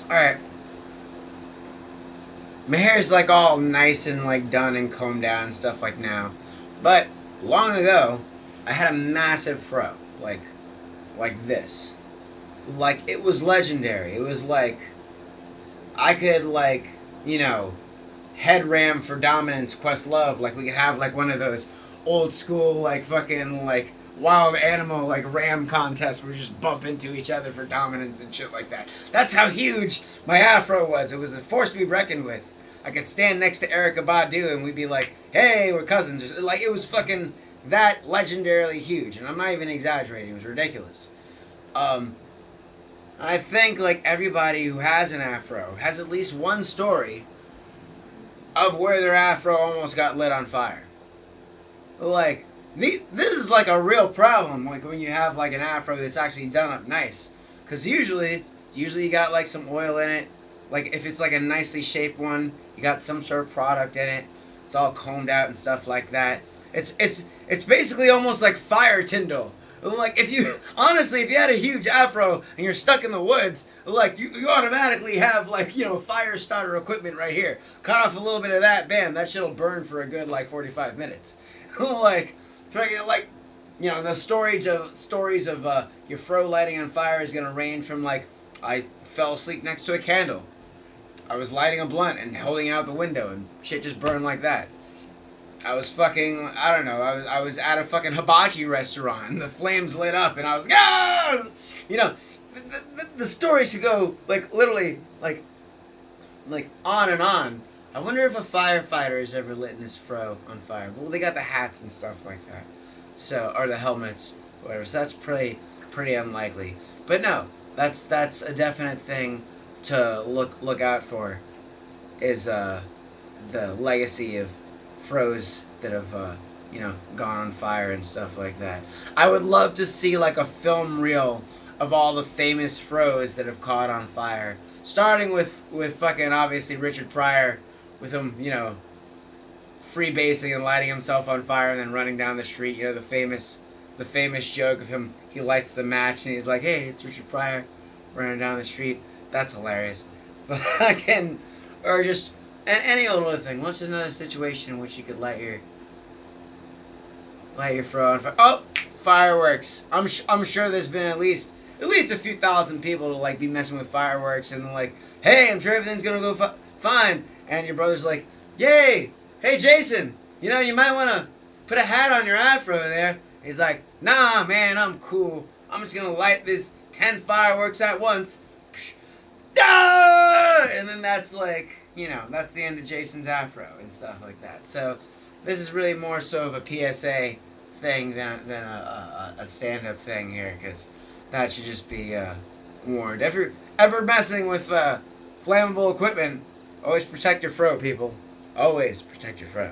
Alright, my hair is like all nice and like done and combed down and stuff like now. But long ago, I had a massive fro. Like this. Like it was legendary. It was like I could like, you know, head ram for dominance, quest love. Like we could have like one of those old school like fucking like wild animal like ram contests where we just bump into each other for dominance and shit like that. That's how huge my afro was. It was a force to be reckoned with. I could stand next to Erica Badu and we'd be like, "Hey, we're cousins." Like it was fucking that legendarily huge, and I'm not even exaggerating. It was ridiculous. Um, I think like everybody who has an afro has at least one story of where their afro almost got lit on fire. Like this is like a real problem. Like when you have like an afro that's actually done up nice, because usually you got like some oil in it. Like if it's like a nicely shaped one, you got some sort of product in it. It's all combed out and stuff like that. It's basically almost like fire Tyndall. Like if you honestly, if you had a huge afro and you're stuck in the woods, like you automatically have like fire starter equipment right here. Cut off a little bit of that, bam, that shit'll burn for a good like 45 minutes. like, like the stories of your fro lighting on fire is gonna range from like I fell asleep next to a candle. I was lighting a blunt and holding out the window and shit just burned like that. I was fucking, I don't know, I was at a fucking hibachi restaurant and the flames lit up and I was, ah! The story should go, like, literally, like on and on. I wonder if a firefighter has ever lit his fro on fire. Well, they got the hats and stuff like that. So, or the helmets, whatever. So that's pretty unlikely. But no, that's a definite thing to look out for, is the legacy of fros that have gone on fire and stuff like that. I would love to see like a film reel of all the famous fros that have caught on fire, starting with fucking obviously Richard Pryor, with him freebasing and lighting himself on fire and then running down the street. The famous joke of him, he lights the match and he's like, "Hey, it's Richard Pryor," running down the street. That's hilarious. But again, or just any old other thing. What's another situation in which you could light your fro on fire? Oh, fireworks. I'm sure there's been at least a few thousand people to like be messing with fireworks and like, "Hey, I'm sure everything's gonna go fine," and your brother's like, "Yay, hey Jason, you might want to put a hat on your afro there." He's like, "Nah, man, I'm cool. I'm just gonna light this 10 fireworks at once." Ah! And then that's like, that's the end of Jason's afro and stuff like that. So this is really more so of a PSA thing than a stand-up thing here, because that should just be warned. If you're ever messing with flammable equipment, always protect your fro, people. Always protect your fro.